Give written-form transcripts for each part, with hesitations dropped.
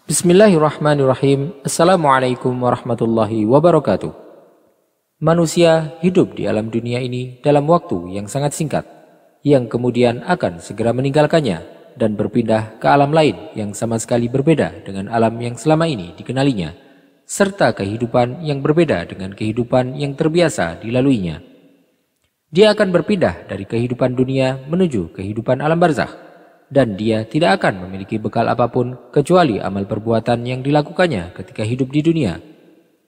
Bismillahirrahmanirrahim. Assalamualaikum warahmatullahi wabarakatuh. Manusia hidup di alam dunia ini dalam waktu yang sangat singkat, yang kemudian akan segera meninggalkannya dan berpindah ke alam lain yang sama sekali berbeda dengan alam yang selama ini dikenalinya, serta kehidupan yang berbeda dengan kehidupan yang terbiasa dilaluinya. Dia akan berpindah dari kehidupan dunia menuju kehidupan alam barzakh, dan dia tidak akan memiliki bekal apapun kecuali amal perbuatan yang dilakukannya ketika hidup di dunia.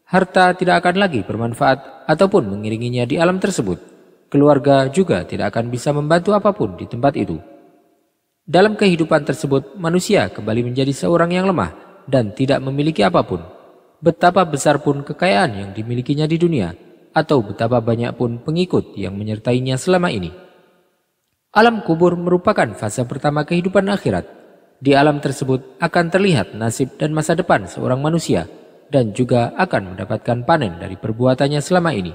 Harta tidak akan lagi bermanfaat ataupun mengiringinya di alam tersebut. Keluarga juga tidak akan bisa membantu apapun di tempat itu. Dalam kehidupan tersebut, manusia kembali menjadi seorang yang lemah dan tidak memiliki apapun. Betapa besar pun kekayaan yang dimilikinya di dunia, atau betapa banyak pun pengikut yang menyertainya selama ini. Alam kubur merupakan fase pertama kehidupan akhirat. Di alam tersebut akan terlihat nasib dan masa depan seorang manusia, dan juga akan mendapatkan panen dari perbuatannya selama ini.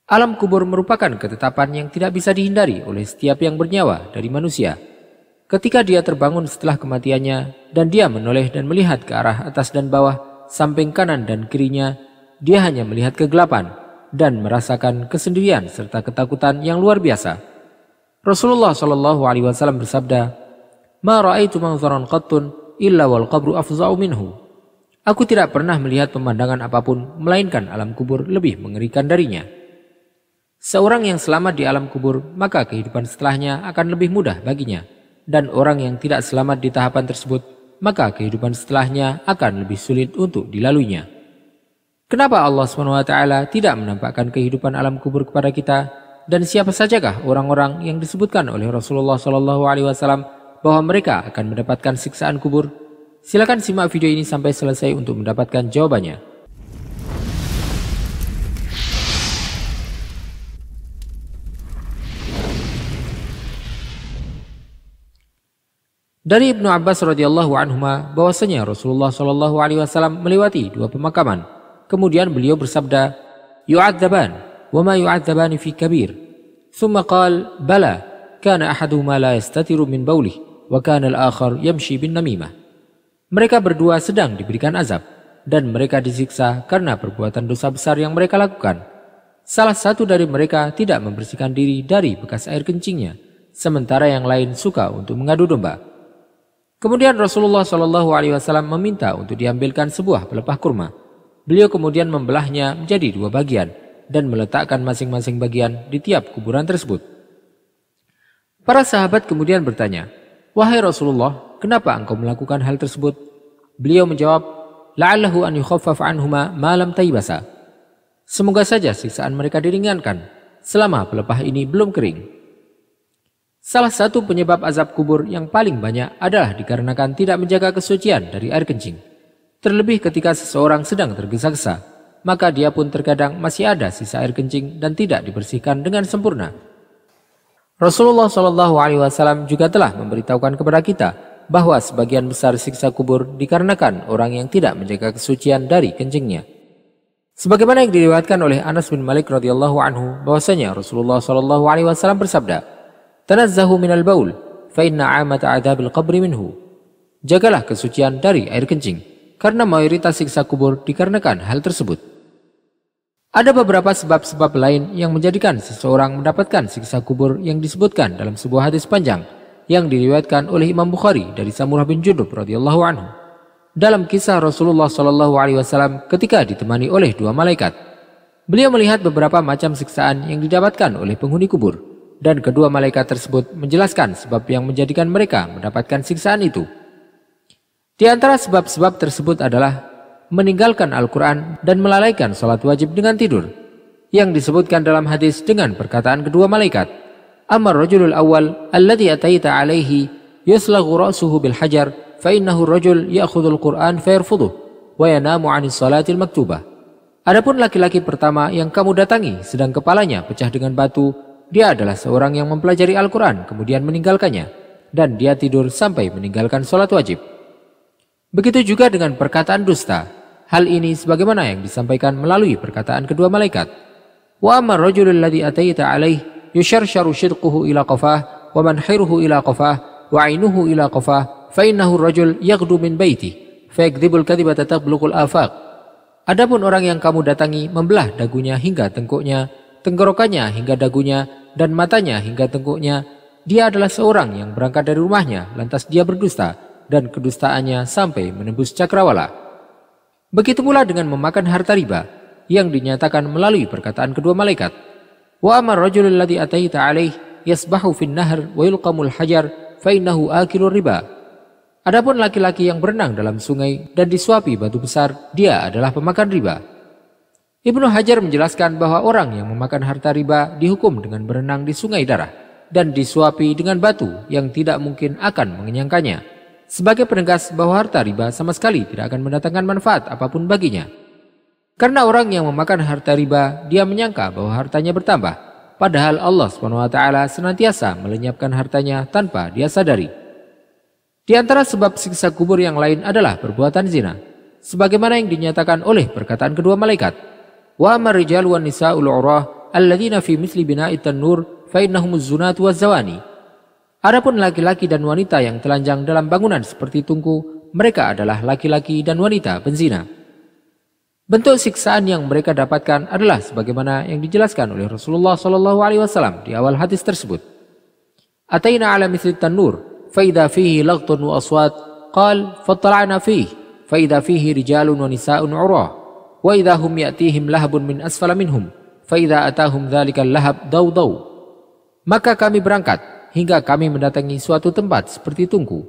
Alam kubur merupakan ketetapan yang tidak bisa dihindari oleh setiap yang bernyawa dari manusia. Ketika dia terbangun setelah kematiannya, dan dia menoleh dan melihat ke arah atas dan bawah, samping kanan dan kirinya, dia hanya melihat kegelapan dan merasakan kesendirian serta ketakutan yang luar biasa. Rasulullah SAW bersabda, "Ma ra'aitu manzaran qattun illa wal qabru afza'u minhu." Aku tidak pernah melihat pemandangan apapun melainkan alam kubur lebih mengerikan darinya. Seorang yang selamat di alam kubur, maka kehidupan setelahnya akan lebih mudah baginya, dan orang yang tidak selamat di tahapan tersebut, maka kehidupan setelahnya akan lebih sulit untuk dilaluinya. Kenapa Allah SWT tidak menampakkan kehidupan alam kubur kepada kita? Dan siapa sajakah orang-orang yang disebutkan oleh Rasulullah SAW bahwa mereka akan mendapatkan siksaan kubur? Silakan simak video ini sampai selesai untuk mendapatkan jawabannya. Dari Ibnu Abbas radhiyallahu anhuma bahwasanya Rasulullah SAW melewati dua pemakaman. Kemudian beliau bersabda, "Yu'adzaban وما يعذبان في كبير ثم قال بلى كان أحدهما لا يستتر من بوله وكان الآخر يمشي بالنميمة." Mereka berdua sedang diberikan azab dan mereka disiksa karena perbuatan dosa besar yang mereka lakukan. Salah satu dari mereka tidak membersihkan diri dari bekas air kencingnya, sementara yang lain suka untuk mengadu domba. Kemudian Rasulullah SAW meminta untuk diambilkan sebuah pelepah kurma. Beliau kemudian membelahnya menjadi dua bagian dan meletakkan masing-masing bagian di tiap kuburan tersebut. Para sahabat kemudian bertanya, "Wahai Rasulullah, kenapa engkau melakukan hal tersebut?" Beliau menjawab, "La'allahu an yukhaffaf anhuma ma lam taybasa." Semoga saja siksaan mereka diringankan selama pelepah ini belum kering. Salah satu penyebab azab kubur yang paling banyak adalah dikarenakan tidak menjaga kesucian dari air kencing. Terlebih ketika seseorang sedang tergesa-gesa, maka dia pun terkadang masih ada sisa air kencing dan tidak dibersihkan dengan sempurna. Rasulullah SAW juga telah memberitahukan kepada kita bahwa sebagian besar siksa kubur dikarenakan orang yang tidak menjaga kesucian dari kencingnya. Sebagaimana yang diriwayatkan oleh Anas bin Malik radhiyallahu anhu bahwasanya Rasulullah SAW bersabda, "Tanazzahu minal baul, fa inna 'amata 'adzabil qabri minhu." Jagalah kesucian dari air kencing, karena mayoritas siksa kubur dikarenakan hal tersebut. Ada beberapa sebab-sebab lain yang menjadikan seseorang mendapatkan siksa kubur yang disebutkan dalam sebuah hadis panjang yang diriwayatkan oleh Imam Bukhari dari Samurah bin Jundub radhiyallahu anhu. Dalam kisah Rasulullah SAW ketika ditemani oleh dua malaikat, beliau melihat beberapa macam siksaan yang didapatkan oleh penghuni kubur, dan kedua malaikat tersebut menjelaskan sebab yang menjadikan mereka mendapatkan siksaan itu. Di antara sebab-sebab tersebut adalah meninggalkan Al-Quran dan melalaikan salat wajib dengan tidur, yang disebutkan dalam hadis dengan perkataan kedua malaikat, "Amar rajulul awal alladhi ataita alaihi yuslaghu ra'suhu bil hajar fa innahu rajul ya'khudul Qur'an fayarfuduh wa yanamu 'anis salatil maktubah." Adapun laki-laki pertama yang kamu datangi sedang kepalanya pecah dengan batu, dia adalah seorang yang mempelajari Al-Quran kemudian meninggalkannya, dan dia tidur sampai meninggalkan salat wajib. Begitu juga dengan perkataan dusta. Hal ini sebagaimana yang disampaikan melalui perkataan kedua malaikat. "Wa amar rajulul ladzi ataita alaih yusharsharu shidquhu ila qafah wa manhiruhu ila qafah wa ainuhu ila qafah fa innahu rajul yaghdu min baiti fayakdzibul kadhibata tablughul afaq. Adapun orang yang kamu datangi membelah dagunya hingga tengkuknya, tenggorokannya hingga dagunya, dan matanya hingga tengkuknya, dia adalah seorang yang berangkat dari rumahnya lantas dia berdusta, dan kedustaannya sampai menembus cakrawala. Begitu pula dengan memakan harta riba yang dinyatakan melalui perkataan kedua malaikat. Wa amar rajulul ladzi ataita alaih yasbahu fin nahr wa yulqamul hajar fa innahu akilur riba. Adapun laki-laki yang berenang dalam sungai dan disuapi batu besar, dia adalah pemakan riba. Ibnu Hajar menjelaskan bahwa orang yang memakan harta riba dihukum dengan berenang di sungai darah dan disuapi dengan batu yang tidak mungkin akan mengenyangkannya, sebagai penegas bahwa harta riba sama sekali tidak akan mendatangkan manfaat apapun baginya. Karena orang yang memakan harta riba, dia menyangka bahwa hartanya bertambah, padahal Allah SWT senantiasa melenyapkan hartanya tanpa dia sadari. Di antara sebab siksa kubur yang lain adalah perbuatan zina, sebagaimana yang dinyatakan oleh perkataan kedua malaikat. Wa amar rijalu wan nisa'ul 'urah alladzina fi misli bina'it tan-nur fa innahumuz zunatu waz-zawani. Adapun laki-laki dan wanita yang telanjang dalam bangunan seperti tungku, mereka adalah laki-laki dan wanita penzina. Bentuk siksaan yang mereka dapatkan adalah sebagaimana yang dijelaskan oleh Rasulullah SAW di awal hadis tersebut. Ataina ala misli tan-nur fa idza fihi laghtun wa aswat qal fattala'na fihi fa idza fihi rijalun wa nisa'un 'urah wa idza hum ya'tihim lahabun min asfala minhum fa idza atahum dzalikal lahab daw. Maka kami berangkat hingga kami mendatangi suatu tempat seperti tungku.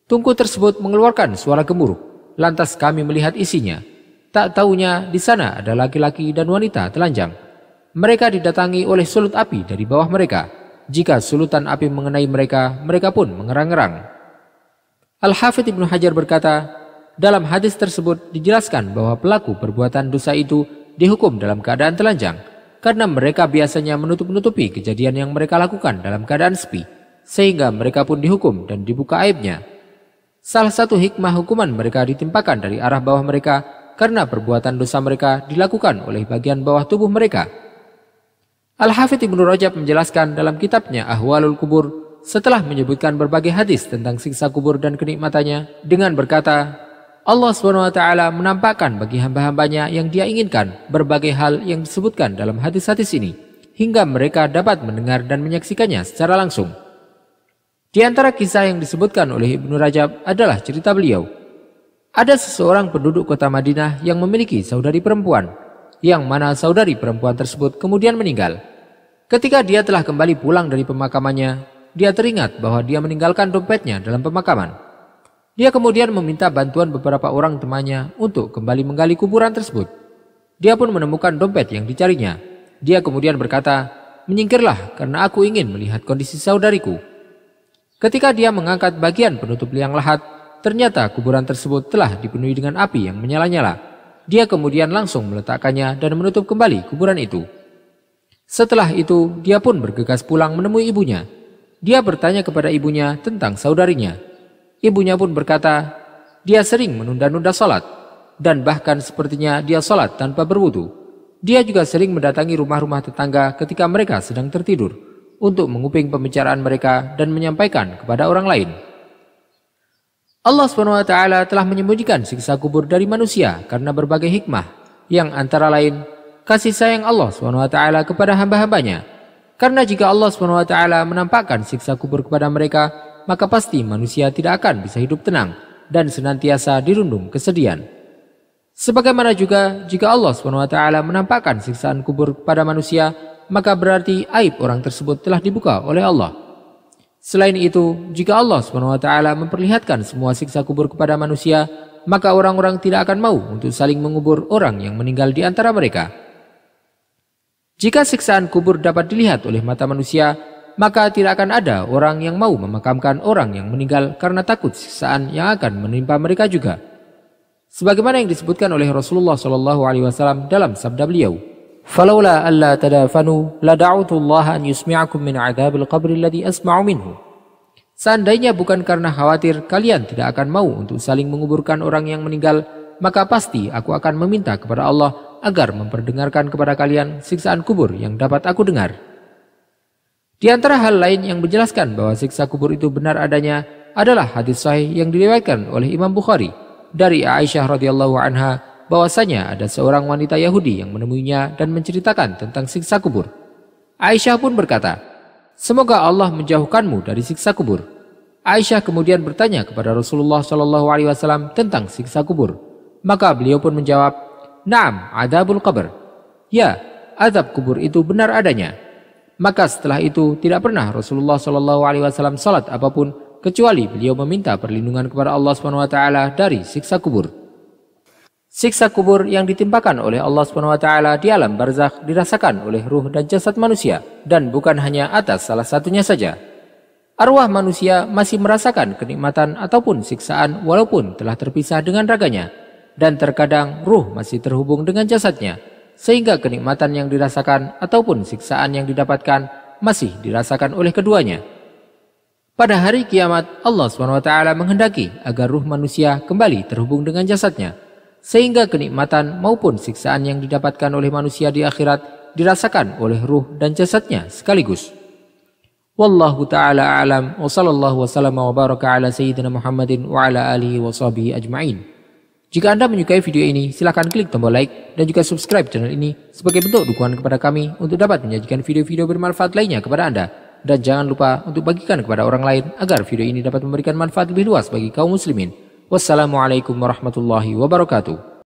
Tungku tersebut mengeluarkan suara gemuruh, lantas kami melihat isinya. Tak taunya di sana ada laki-laki dan wanita telanjang. Mereka didatangi oleh sulut api dari bawah mereka. Jika sulutan api mengenai mereka, mereka pun mengerang-erang. Al-Hafidz Ibnu Hajar berkata, dalam hadis tersebut dijelaskan bahwa pelaku perbuatan dosa itu dihukum dalam keadaan telanjang, karena mereka biasanya menutup-nutupi kejadian yang mereka lakukan dalam keadaan sepi, sehingga mereka pun dihukum dan dibuka aibnya. Salah satu hikmah hukuman mereka ditimpakan dari arah bawah mereka, karena perbuatan dosa mereka dilakukan oleh bagian bawah tubuh mereka. Al-Hafidz Ibnu Rajab menjelaskan dalam kitabnya Ahwalul Kubur setelah menyebutkan berbagai hadis tentang siksa kubur dan kenikmatannya dengan berkata, Allah SWT menampakkan bagi hamba-hambanya yang dia inginkan berbagai hal yang disebutkan dalam hadis-hadis ini hingga mereka dapat mendengar dan menyaksikannya secara langsung. Di antara kisah yang disebutkan oleh Ibnu Rajab adalah cerita beliau. Ada seseorang penduduk kota Madinah yang memiliki saudari perempuan, yang mana saudari perempuan tersebut kemudian meninggal. Ketika dia telah kembali pulang dari pemakamannya, dia teringat bahwa dia meninggalkan dompetnya dalam pemakaman. Dia kemudian meminta bantuan beberapa orang temannya untuk kembali menggali kuburan tersebut. Dia pun menemukan dompet yang dicarinya. Dia kemudian berkata, "Menyingkirlah karena aku ingin melihat kondisi saudariku." Ketika dia mengangkat bagian penutup liang lahat, ternyata kuburan tersebut telah dipenuhi dengan api yang menyala-nyala. Dia kemudian langsung meletakkannya dan menutup kembali kuburan itu. Setelah itu, dia pun bergegas pulang menemui ibunya. Dia bertanya kepada ibunya tentang saudarinya. Ibunya pun berkata, dia sering menunda-nunda salat, dan bahkan sepertinya dia salat tanpa berwudu. Dia juga sering mendatangi rumah-rumah tetangga ketika mereka sedang tertidur, untuk menguping pembicaraan mereka dan menyampaikan kepada orang lain. Allah SWT telah menyembunyikan siksa kubur dari manusia karena berbagai hikmah, yang antara lain kasih sayang Allah SWT kepada hamba-hambanya. Karena jika Allah SWT menampakkan siksa kubur kepada mereka, maka pasti manusia tidak akan bisa hidup tenang dan senantiasa dirundung kesedihan. Sebagaimana juga jika Allah SWT menampakkan siksaan kubur kepada manusia, maka berarti aib orang tersebut telah dibuka oleh Allah. Selain itu, jika Allah SWT memperlihatkan semua siksa kubur kepada manusia, maka orang-orang tidak akan mau untuk saling mengubur orang yang meninggal di antara mereka. Jika siksaan kubur dapat dilihat oleh mata manusia, maka tidak akan ada orang yang mau memakamkan orang yang meninggal karena takut siksaan yang akan menimpa mereka juga. Sebagaimana yang disebutkan oleh Rasulullah SAW dalam sabda beliau, "Falaula alla tadafanu la da'utu Allah an yusmi'akum min 'adzabil qabri alladhi asma'u minhu." Seandainya bukan karena khawatir kalian tidak akan mau untuk saling menguburkan orang yang meninggal, maka pasti aku akan meminta kepada Allah agar memperdengarkan kepada kalian siksaan kubur yang dapat aku dengar. Di antara hal lain yang menjelaskan bahwa siksa kubur itu benar adanya adalah hadis sahih yang diriwayatkan oleh Imam Bukhari dari Aisyah radhiyallahu anha bahwasanya ada seorang wanita Yahudi yang menemuinya dan menceritakan tentang siksa kubur. Aisyah pun berkata, "Semoga Allah menjauhkanmu dari siksa kubur." Aisyah kemudian bertanya kepada Rasulullah SAW tentang siksa kubur. Maka beliau pun menjawab, "Naam, adzabul qabr." Ya, azab kubur itu benar adanya. Maka setelah itu tidak pernah Rasulullah SAW salat apapun kecuali beliau meminta perlindungan kepada Allah SWT dari siksa kubur. Siksa kubur yang ditimpakan oleh Allah SWT di alam barzakh dirasakan oleh ruh dan jasad manusia, dan bukan hanya atas salah satunya saja. Arwah manusia masih merasakan kenikmatan ataupun siksaan walaupun telah terpisah dengan raganya, dan terkadang ruh masih terhubung dengan jasadnya, sehingga kenikmatan yang dirasakan ataupun siksaan yang didapatkan masih dirasakan oleh keduanya. Pada hari kiamat, Allah SWT menghendaki agar ruh manusia kembali terhubung dengan jasadnya, sehingga kenikmatan maupun siksaan yang didapatkan oleh manusia di akhirat dirasakan oleh ruh dan jasadnya sekaligus. Wallahu ta'ala a'lam wa sallallahu wa baraka ala sayyidina Muhammadin wa ala alihi wa sahbihi ajma'in. Jika Anda menyukai video ini, silakan klik tombol like dan juga subscribe channel ini sebagai bentuk dukungan kepada kami untuk dapat menyajikan video-video bermanfaat lainnya kepada Anda. Dan jangan lupa untuk bagikan kepada orang lain agar video ini dapat memberikan manfaat lebih luas bagi kaum muslimin. Wassalamualaikum warahmatullahi wabarakatuh.